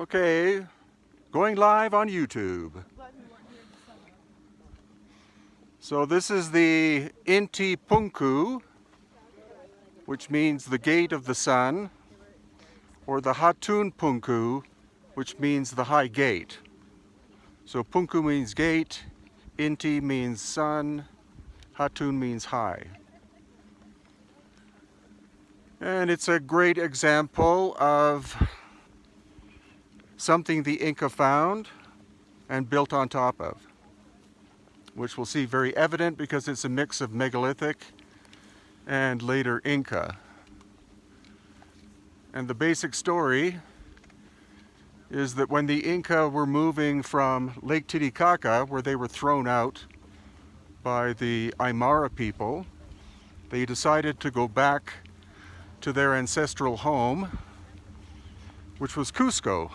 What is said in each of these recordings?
Okay, going live on YouTube. So this is the Inti Punku, which means the gate of the sun, or the Hatun Punku, which means the high gate. So Punku means gate, Inti means sun, Hatun means high. And it's a great example of something the Inca found and built on top of, which we'll see very evident because it's a mix of megalithic and later Inca. And the basic story is that when the Inca were moving from Lake Titicaca, where they were thrown out by the Aymara people, they decided to go back to their ancestral home, which was Cusco.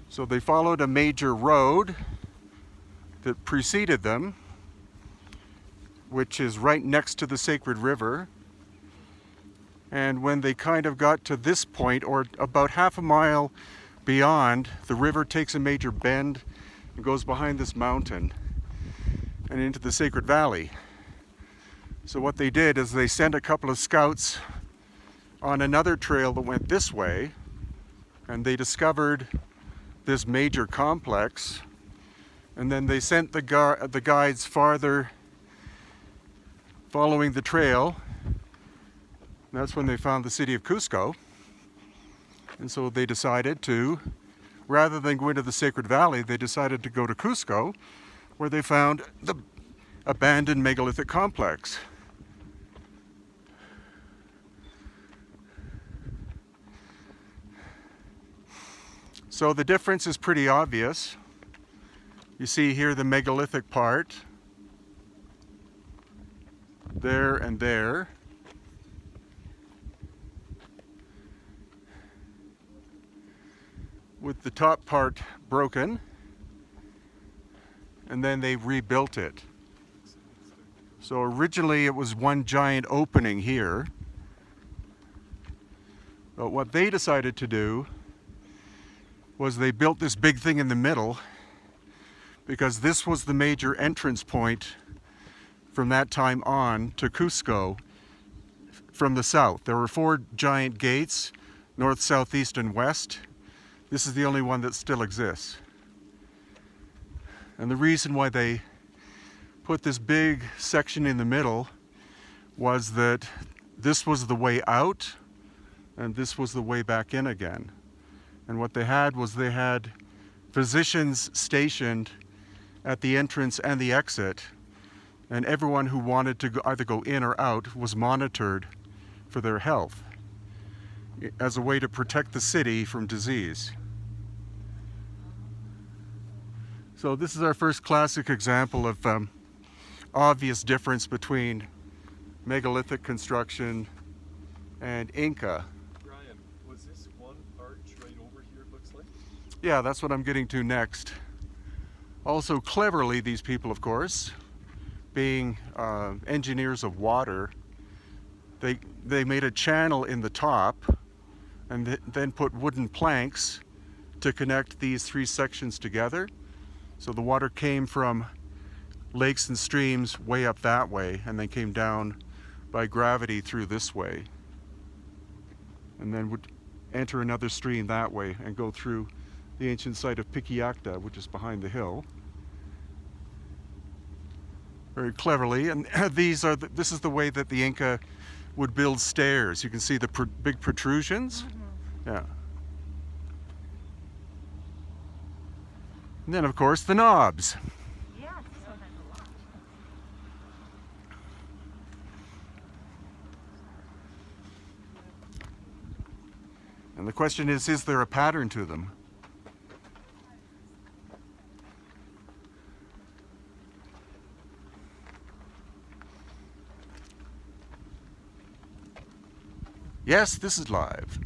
So they followed a major road that preceded them, which is right next to the sacred river. And when they kind of got to this point, or about half a mile beyond, the river takes a major bend and goes behind this mountain and into the sacred valley. So what they did is they sent a couple of scouts on another trail that went this way, and they discovered this major complex, and then they sent the guides farther following the trail. And that's when they found the city of Cusco. And so they decided to, rather than go into the sacred valley, they decided to go to Cusco, where they found the abandoned megalithic complex. So the difference is pretty obvious. You see here the megalithic part, there and there. With the top part broken, and then they rebuilt it. So originally it was one giant opening here, but what they decided to do was they built this big thing in the middle, because this was the major entrance point from that time on to Cusco from the south. There were 4 giant gates, north, south, east, and west. This is the only one that still exists. And the reason why they put this big section in the middle was that this was the way out and this was the way back in again. And what they had was they had physicians stationed at the entrance and the exit, and everyone who wanted to either go in or out was monitored for their health as a way to protect the city from disease. So this is our first classic example of obvious difference between megalithic construction and Inca. Brian, was this one arch right over here, it looks like? Yeah, that's what I'm getting to next. Also cleverly, these people, of course, being engineers of water, they made a channel in the top and then put wooden planks to connect these 3 sections together. So the water came from lakes and streams way up that way, and then came down by gravity through this way, and then would enter another stream that way and go through the ancient site of Piquiacta, which is behind the hill. Very cleverly, and this is the way that the Inca would build stairs. You can see the big protrusions. Mm-hmm. Yeah. And then, of course, the knobs. Yeah, so that's a lot. And the question is there a pattern to them? Yes, this is live.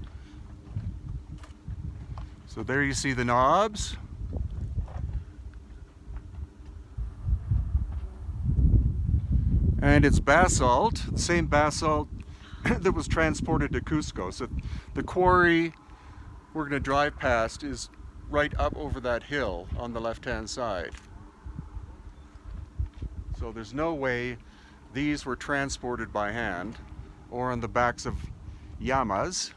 So there you see the knobs. And it's basalt, the same basalt that was transported to Cusco. So the quarry we're going to drive past is right up over that hill on the left-hand side. So there's no way these were transported by hand or on the backs of llamas.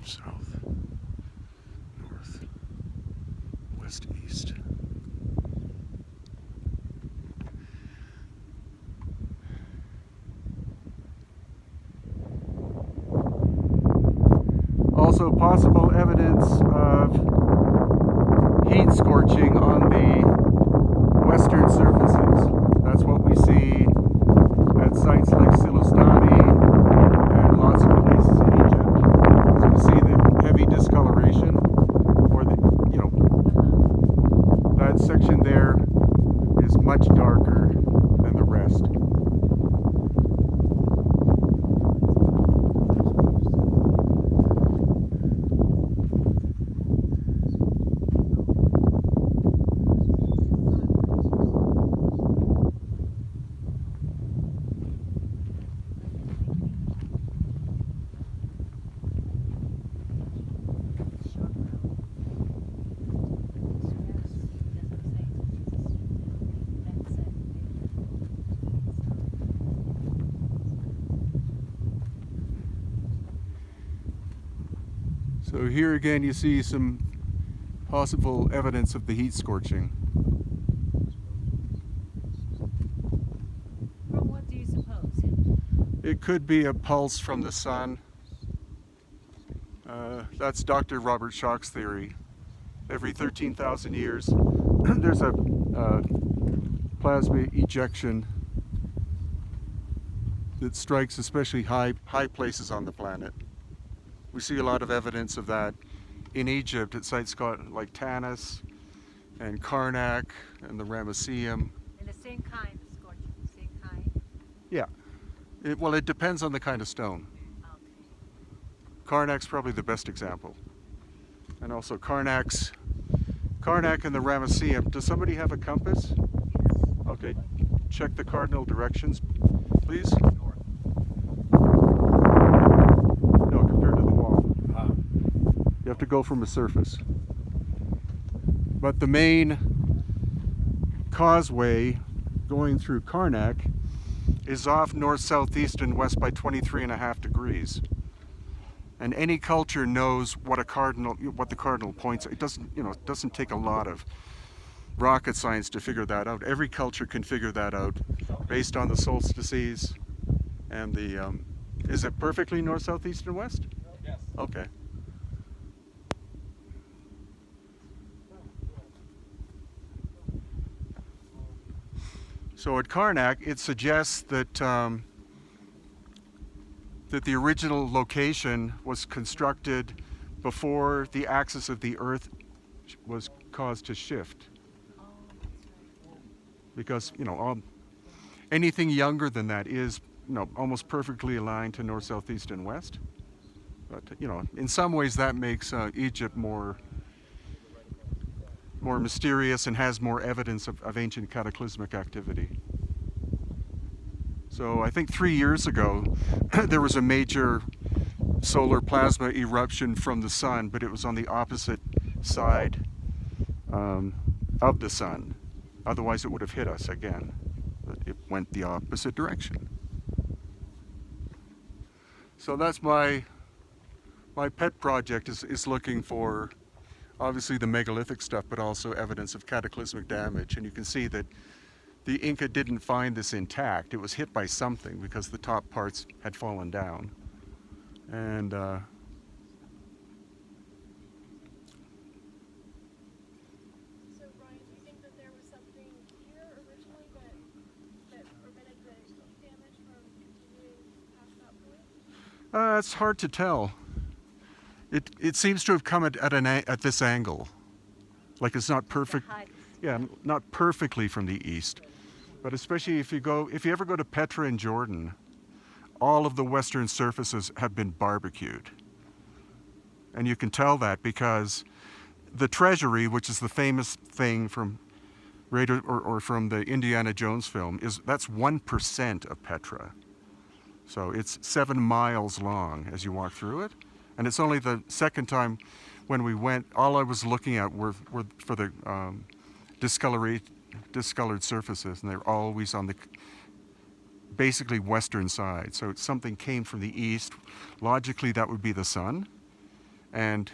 South, north, west, east. Also possible evidence of heat scorching on the western surfaces. That's what we see at sites like Silistani and lots of places in Egypt. So you see the heavy discoloration, or the, that section there is much darker than the rest. So here again you see some possible evidence of the heat scorching. From what do you suppose? It could be a pulse from the sun. That's Dr. Robert Schoch's theory. Every 13,000 years there's a plasma ejection that strikes especially high places on the planet. We see a lot of evidence of that in Egypt at sites like Tanis and Karnak and the Ramesseum. And the same kind of scorching, same kind? Yeah. Well, it depends on the kind of stone. Okay. Karnak's probably the best example. And also Karnak and the Ramesseum. Does somebody have a compass? Yes. Okay. Check the cardinal directions, please. No, compared to the wall. You have to go from a surface. But the main causeway going through Karnak is off north, southeast, and west by 23.5 degrees. And any culture knows what the cardinal points are. It doesn't take a lot of rocket science to figure that out. Every culture can figure that out based on the solstices and the. Is it perfectly north, south, east, and west? Yes. Okay. So at Karnak, it suggests that that the original location was constructed before the axis of the Earth was caused to shift. Oh, that's right. Because anything younger than that is almost perfectly aligned to north, south, east, and west. But in some ways that makes Egypt more mysterious and has more evidence of ancient cataclysmic activity. So I think 3 years ago there was a major solar plasma eruption from the sun, but it was on the opposite side of the sun. Otherwise it would have hit us again. But it went the opposite direction. So that's my My pet project is looking for obviously the megalithic stuff, but also evidence of cataclysmic damage. And you can see that the Inca didn't find this intact. It was hit by something because the top parts had fallen down. And So, Brian, do you think that there was something here originally that prevented the heat damage from continuing past that point? it's hard to tell. It seems to have come at this angle, like it's not perfect. Height. Yeah, not perfectly from the east, but especially if you ever go to Petra in Jordan, all of the western surfaces have been barbecued, and you can tell that because the treasury, which is the famous thing from Raider or from the Indiana Jones film, that's 1% of Petra. So it's 7 miles long as you walk through it. And it's only the second time when we went, all I was looking at were for the discolored surfaces, and they're always on the basically western side. So something came from the east. Logically, that would be the sun. And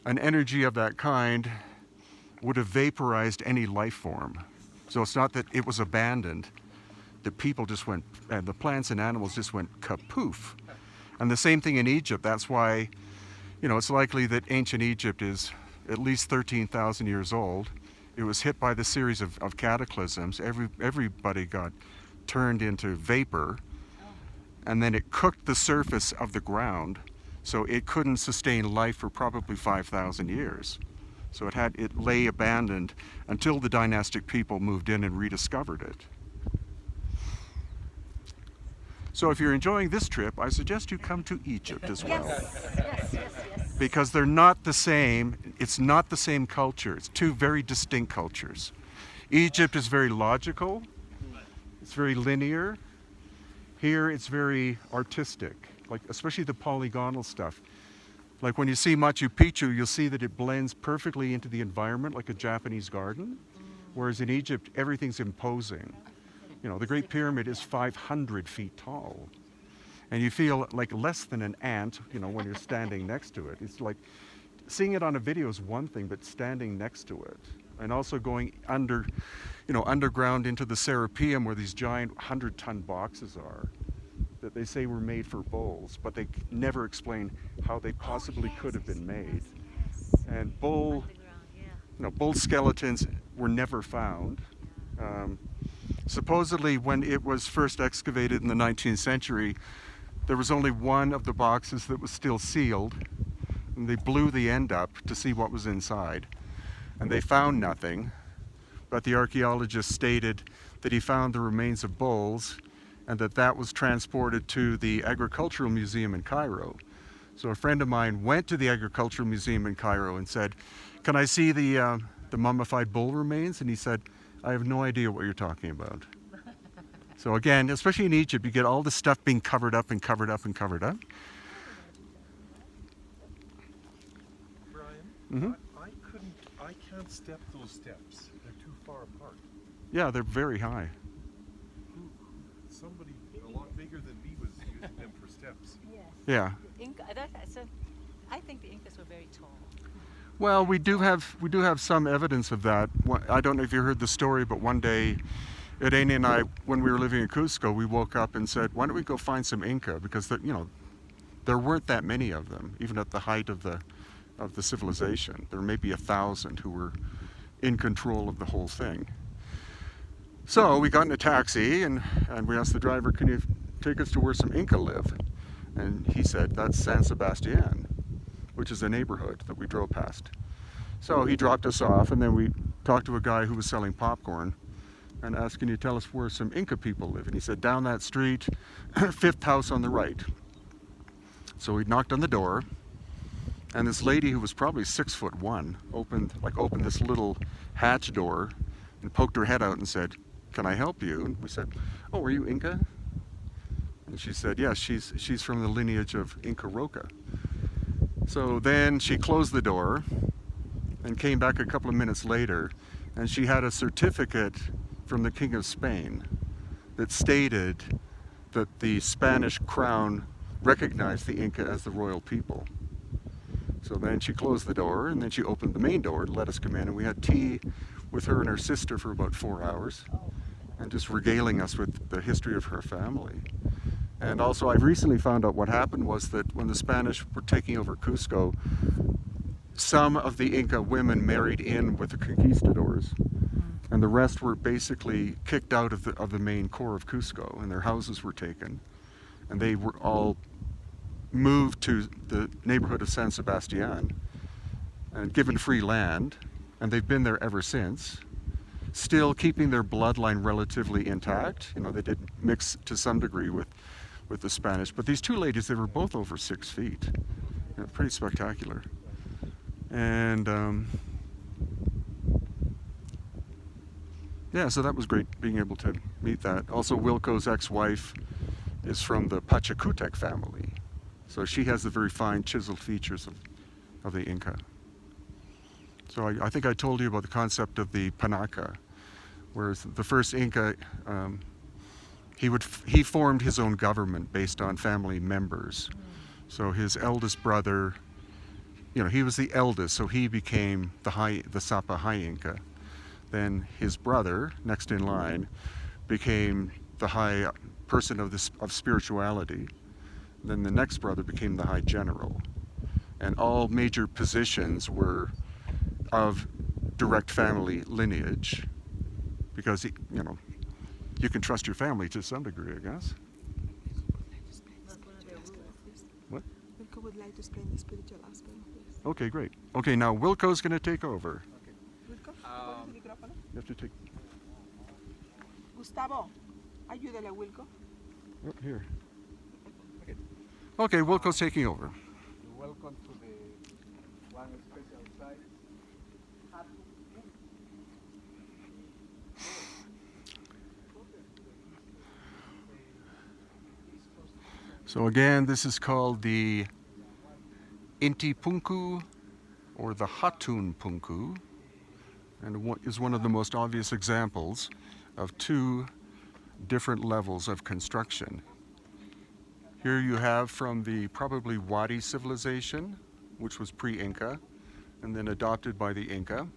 an energy of that kind would have vaporized any life form. So it's not that it was abandoned. The people just went, and the plants and animals just went kapoof. And the same thing in Egypt. That's why, it's likely that ancient Egypt is at least 13,000 years old. It was hit by the series of cataclysms. Everybody got turned into vapor, and then it cooked the surface of the ground, so it couldn't sustain life for probably 5,000 years. So it lay abandoned until the dynastic people moved in and rediscovered it. So if you're enjoying this trip, I suggest you come to Egypt as well. Yes. Because they're not the same. It's not the same culture. It's two very distinct cultures. Egypt is very logical. It's very linear. Here it's very artistic, like especially the polygonal stuff. Like when you see Machu Picchu, you'll see that it blends perfectly into the environment like a Japanese garden. Whereas in Egypt, everything's imposing. The Great Pyramid is 500 feet tall. And you feel like less than an ant, when you're standing next to it. It's like, seeing it on a video is one thing, but standing next to it. And also going underground into the Serapeum where these giant 100-ton boxes are that they say were made for bulls, but they never explain how they possibly could have been made. And bull skeletons were never found. Supposedly, when it was first excavated in the 19th century, there was only one of the boxes that was still sealed, and they blew the end up to see what was inside, and they found nothing, but the archaeologist stated that he found the remains of bulls, and that was transported to the Agricultural Museum in Cairo. So a friend of mine went to the Agricultural Museum in Cairo and said, "Can I see the mummified bull remains?" And he said, "I have no idea what you're talking about." So again, especially in Egypt, you get all this stuff being covered up and covered up and covered up. Brian, I can't step those steps. They're too far apart. Yeah, they're very high. Somebody a lot bigger than me was using them for steps. Yes. Yeah. I think the Incas were very tall. Well, we do have some evidence of that. I don't know if you heard the story, but one day, Irene and I, when we were living in Cusco, we woke up and said, "Why don't we go find some Inca?" Because there weren't that many of them, even at the height of the civilization. There may be 1,000 who were in control of the whole thing. So we got in a taxi and we asked the driver, "Can you take us to where some Inca live?" And he said, "That's San Sebastian," which is a neighborhood that we drove past. So he dropped us off, and then we talked to a guy who was selling popcorn and asked, "Can you tell us where some Inca people live?" And he said, "Down that street, 5th house on the right." So we knocked on the door, and this lady who was probably 6'1" opened this little hatch door and poked her head out and said, "Can I help you?" And we said, "Oh, are you Inca?" And she said, "Yes, she's from the lineage of Inca Roca." So then she closed the door and came back a couple of minutes later, and she had a certificate from the King of Spain that stated that the Spanish crown recognized the Inca as the royal people. So then she closed the door, and then she opened the main door to let us come in, and we had tea with her and her sister for about 4 hours, and just regaling us with the history of her family. And also, I've recently found out what happened was that when the Spanish were taking over Cusco, some of the Inca women married in with the conquistadors, and the rest were basically kicked out of the main core of Cusco, and their houses were taken, and they were all moved to the neighborhood of San Sebastian and given free land, and they've been there ever since, still keeping their bloodline relatively intact. You know, they did mix to some degree with the Spanish, but these two ladies, they were both over 6 feet. You know, pretty spectacular. And yeah, so that was great being able to meet that. Also, Wilco's ex-wife is from the Pachacutec family, so she has the very fine chiseled features of the Inca. So I think I told you about the concept of the Panaca, whereas the first Inca, he formed his own government based on family members. So his eldest brother, you know, he was the eldest, so he became the Sapa High Inca. Then his brother, next in line, became the high person of spirituality. Then the next brother became the high general. And all major positions were of direct family lineage, because, you know, you can trust your family to some degree, I guess. What? Wilco would like to explain the spiritual aspect of this. Okay, great. Okay, now Wilco's going to take over. Wilco, pon el micrófono. You have to take... Gustavo, ayúdale a Wilco. Oh, here. Okay, Wilco's taking over. Welcome to the one special site. So again, this is called the Inti Punku, or the Hatun Punku, and is one of the most obvious examples of two different levels of construction. Here you have from the probably Wadi civilization, which was pre-Inca, and then adopted by the Inca.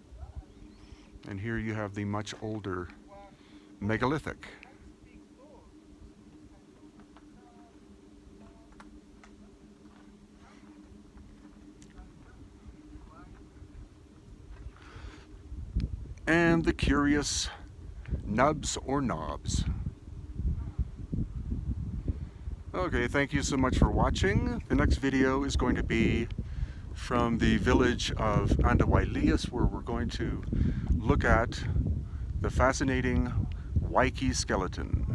And here you have the much older megalithic. And the curious nubs or knobs. Okay, thank you so much for watching. The next video is going to be from the village of Andahuaylias, where we're going to look at the fascinating Waikiki skeleton.